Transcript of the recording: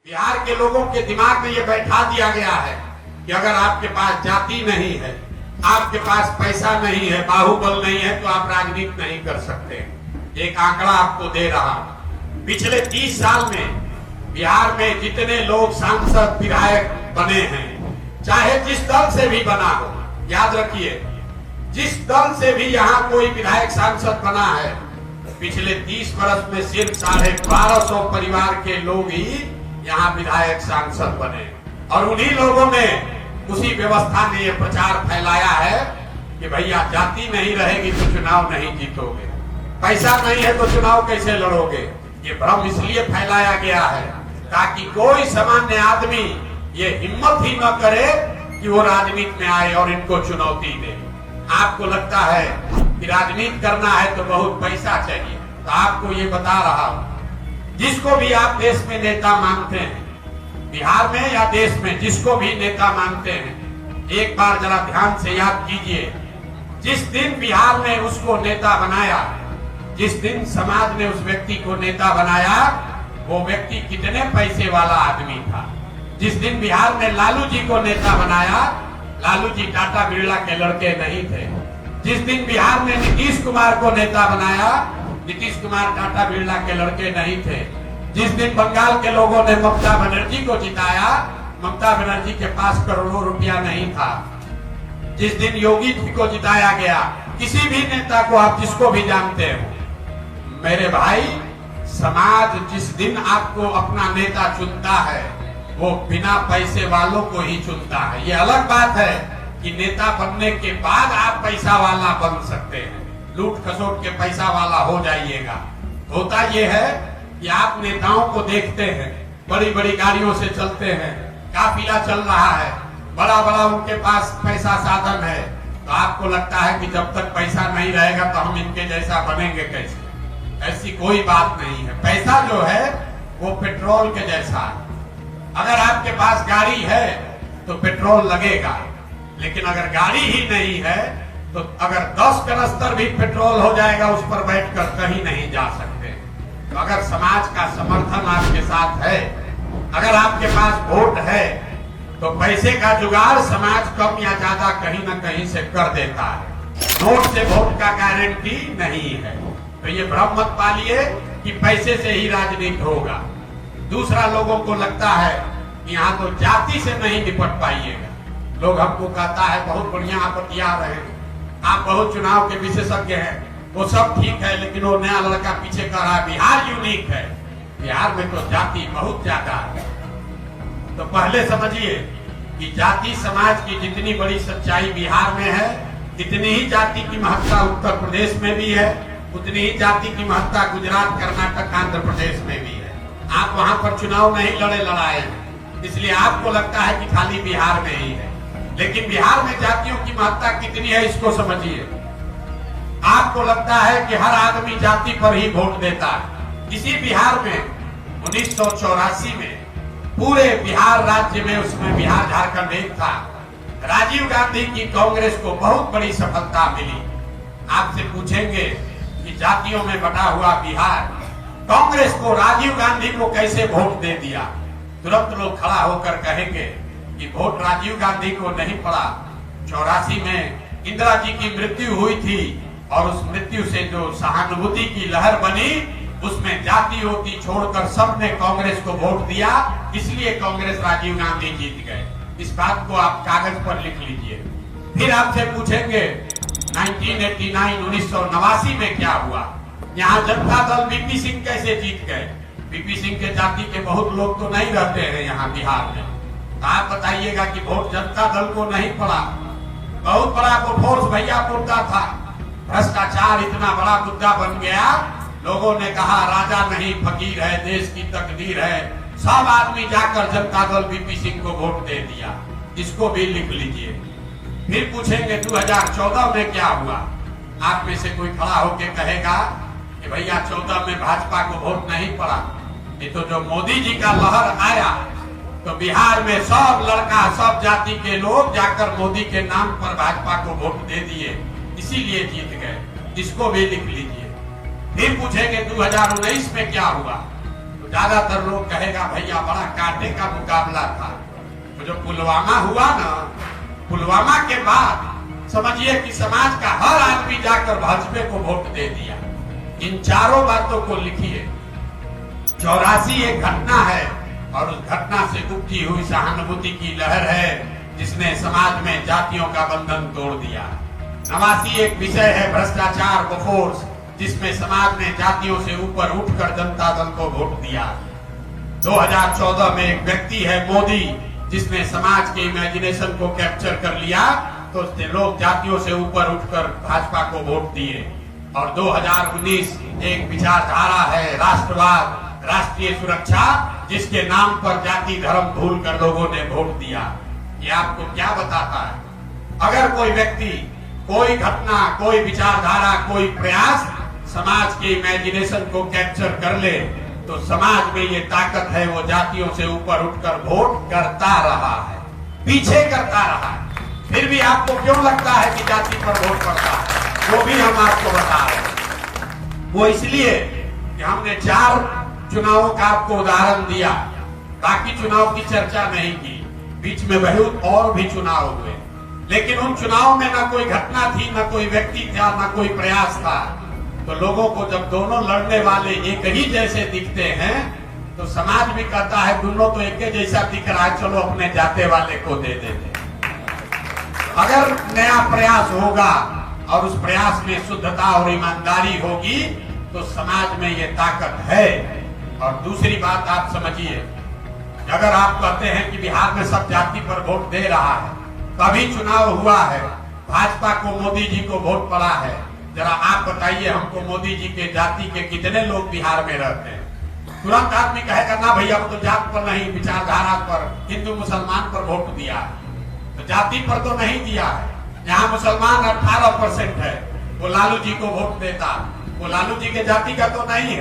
बिहार के लोगों के दिमाग में ये बैठा दिया गया है कि अगर आपके पास जाति नहीं है, आपके पास पैसा नहीं है, बाहुबल नहीं है, तो आप राजनीति नहीं कर सकते। एक आंकड़ा आपको दे रहा हूं, पिछले 30 साल में बिहार में जितने लोग सांसद विधायक बने हैं, चाहे जिस दल से भी बना हो, याद रखिए, जिस दल से भी यहाँ कोई विधायक सांसद बना है, पिछले 30 वर्ष में सिर्फ 1250 परिवार के लोग ही यहाँ विधायक सांसद बने। और उन्हीं लोगों ने, उसी व्यवस्था ने ये प्रचार फैलाया है कि भैया जाति नहीं रहेगी तो चुनाव नहीं जीतोगे, पैसा नहीं है तो चुनाव कैसे लड़ोगे। ये भ्रम इसलिए फैलाया गया है ताकि कोई सामान्य आदमी ये हिम्मत ही न करे कि वो राजनीति में आए और इनको चुनौती दे। आपको लगता है कि राजनीति करना है तो बहुत पैसा चाहिए, तो आपको ये बता रहा हूं, जिसको भी आप देश में नेता मानते हैं, बिहार में या देश में जिसको भी नेता मानते हैं, एक बार जरा ध्यान से याद कीजिए, जिस दिन बिहार ने उसको नेता बनाया, जिस दिन समाज ने उस व्यक्ति को नेता बनाया, वो व्यक्ति कितने पैसे वाला आदमी था। जिस दिन बिहार ने लालू जी को नेता बनाया, लालू जी टाटा बिरला के लड़के नहीं थे। जिस दिन बिहार ने नीतीश कुमार को नेता बनाया, नीतीश कुमार टाटा बिरला के लड़के नहीं थे। जिस दिन बंगाल के लोगों ने ममता बनर्जी को जिताया, ममता बनर्जी के पास करोड़ों रुपया नहीं था। जिस दिन योगी जी को जिताया गया, किसी भी नेता को आप जिसको भी जानते हो, मेरे भाई, समाज जिस दिन आपको अपना नेता चुनता है, वो बिना पैसे वालों को ही चुनता है। ये अलग बात है कि नेता बनने के बाद आप पैसा वाला बन सकते हैं, लूट खसोट के पैसा वाला हो जाइएगा। होता ये है कि आप नेताओं को देखते हैं, बड़ी बड़ी गाड़ियों से चलते हैं, काफिला चल रहा है, बड़ा बड़ा उनके पास पैसा साधन है, तो आपको लगता है कि जब तक पैसा नहीं रहेगा तो हम इनके जैसा बनेंगे कैसे। ऐसी कोई बात नहीं है। पैसा जो है वो पेट्रोल के जैसा है। अगर आपके पास गाड़ी है तो पेट्रोल लगेगा, लेकिन अगर गाड़ी ही नहीं है तो अगर 10 कनस्तर भी पेट्रोल हो जाएगा, उस पर बैठकर कहीं नहीं जा सकते। तो अगर समाज का समर्थन आपके साथ है, अगर आपके पास वोट है, तो पैसे का जुगाड़ समाज कम या ज्यादा कहीं ना कहीं से कर देता है। नोट से वोट का गारंटी नहीं है। तो ये भ्रम मत पालिए कि पैसे से ही राजनीति होगा। दूसरा, लोगों को लगता है कि यहाँ तो जाति से नहीं निपट पाइएगा। लोग हमको कहता है बहुत बढ़िया आप बतिया रहे हैं, आप बहुत चुनाव के विशेषज्ञ हैं, वो सब ठीक है, लेकिन वो नया लड़का पीछे कर रहा है, बिहार यूनिक है, बिहार में तो जाति बहुत ज्यादा है। तो पहले समझिए कि जाति समाज की जितनी बड़ी सच्चाई बिहार में है, इतनी ही जाति की महत्ता उत्तर प्रदेश में भी है, उतनी ही जाति की महत्ता गुजरात, कर्नाटक, आंध्र प्रदेश में भी है। आप वहां पर चुनाव नहीं लड़ाए, इसलिए आपको लगता है कि खाली बिहार में ही है, लेकिन बिहार में जातियों की महत्ता कितनी है इसको समझिए। आपको लगता है कि हर आदमी जाति पर ही वोट देता है। इसी बिहार में 1984 में पूरे बिहार राज्य में, उसमें बिहार झारखंड एक था, राजीव गांधी की कांग्रेस को बहुत बड़ी सफलता मिली। आपसे पूछेंगे कि जातियों में बटा हुआ बिहार, कांग्रेस को, राजीव गांधी को कैसे वोट दे दिया, तुरंत लोग खड़ा होकर कहेंगे कि वोट राजीव गांधी को नहीं पड़ा। 84 में इंदिरा जी की मृत्यु हुई थी और उस मृत्यु से जो सहानुभूति की लहर बनी, उसमें जाति होती छोड़कर सबने कांग्रेस को वोट दिया, इसलिए कांग्रेस, राजीव गांधी जीत गए। इस बात को आप कागज पर लिख लीजिए। फिर आपसे पूछेंगे 1989 में क्या हुआ, यहाँ जनता दल बीपी सिंह कैसे जीत गए। बीपी सिंह के जाति के बहुत लोग तो नहीं रहते हैं यहाँ बिहार में, तो आप बताइएगा कि वोट जनता दल को नहीं पड़ा। बहुत बड़ा फोर्स भैया मुद्दा था, भ्रष्टाचार इतना बड़ा मुद्दा बन गया, लोगों ने कहा राजा नहीं फकीर है, देश की तकदीर है, सब आदमी जाकर जनता दल बीपी सिंह को वोट दे दिया। इसको भी लिख लीजिए। फिर पूछेंगे 2014 में क्या हुआ। आप में से कोई खड़ा होकर कहेगा कि भैया 14 में भाजपा को वोट नहीं पड़ा। ये तो जो मोदी जी का लहर आया तो बिहार में सब लड़का, सब जाति के लोग जाकर मोदी के नाम पर भाजपा को वोट दे दिए, इसीलिए जीत गए। इसको भी लिख लीजिए। फिर पूछेंगे 2019 में क्या हुआ। तो ज्यादातर लोग कहेगा भैया बड़ा कांटे का मुकाबला था। तो जो पुलवामा हुआ ना, पुलवामा के बाद समझिए कि समाज का हर आदमी जाकर भाजपा को वोट दे दिया। इन चारों बातों को लिखिए। 84 एक घटना है और उस घटना से उपजी हुई सहानुभूति की लहर है जिसने समाज में जातियों का बंधन तोड़ दिया। 89 एक विषय है भ्रष्टाचार बोफोर्स, जिसमें समाज ने जातियों से ऊपर उठकर जनता दल को वोट दिया। 2014 में एक व्यक्ति है मोदी, जिसने समाज के इमेजिनेशन को कैप्चर कर लिया, तो लोग जातियों से ऊपर उठकर भाजपा को वोट दिए। और 2019 एक विचारधारा है राष्ट्रवाद, राष्ट्रीय सुरक्षा, जिसके नाम पर जाति धर्म भूल कर लोगों ने वोट दिया। ये आपको क्या बताता है? अगर कोई व्यक्ति, कोई घटना, कोई विचारधारा, कोई प्रयास समाज के इमेजिनेशन को कैप्चर कर ले, तो समाज में ये ताकत है, वो जातियों से ऊपर उठकर वोट करता रहा है, पीछे करता रहा है। फिर भी आपको क्यों लगता है कि जाति पर वोट पड़ता है? वो भी हम आपको बता रहे हैं। वो इसलिए कि हमने 4 चुनावों का आपको उदाहरण दिया, बाकी चुनाव की चर्चा नहीं की। बीच में बहुत और भी चुनाव हुए, लेकिन उन चुनाव में ना कोई घटना थी, ना कोई व्यक्ति था, ना कोई प्रयास था। तो लोगों को जब दोनों लड़ने वाले एक ही जैसे दिखते हैं, तो समाज भी कहता है दोनों तो एक जैसा दिख रहा है, चलो अपने जाते वाले को दे देते। अगर नया प्रयास होगा और उस प्रयास में शुद्धता और ईमानदारी होगी, तो समाज में ये ताकत है। और दूसरी बात आप समझिए, अगर आप कहते हैं कि बिहार में सब जाति पर वोट दे रहा है, कभी चुनाव हुआ है, भाजपा को मोदी जी को वोट पड़ा है, जरा आप बताइए हमको मोदी जी के जाति के कितने लोग बिहार में रहते हैं? तुरंत आदमी कहेगा ना भैया वो तो जात पर नहीं, विचारधारा पर, हिंदू मुसलमान पर वोट दिया, तो जाति पर तो नहीं दिया है। यहाँ मुसलमान 18% है, वो लालू जी को वोट देता, वो लालू जी के जाति का तो नहीं है।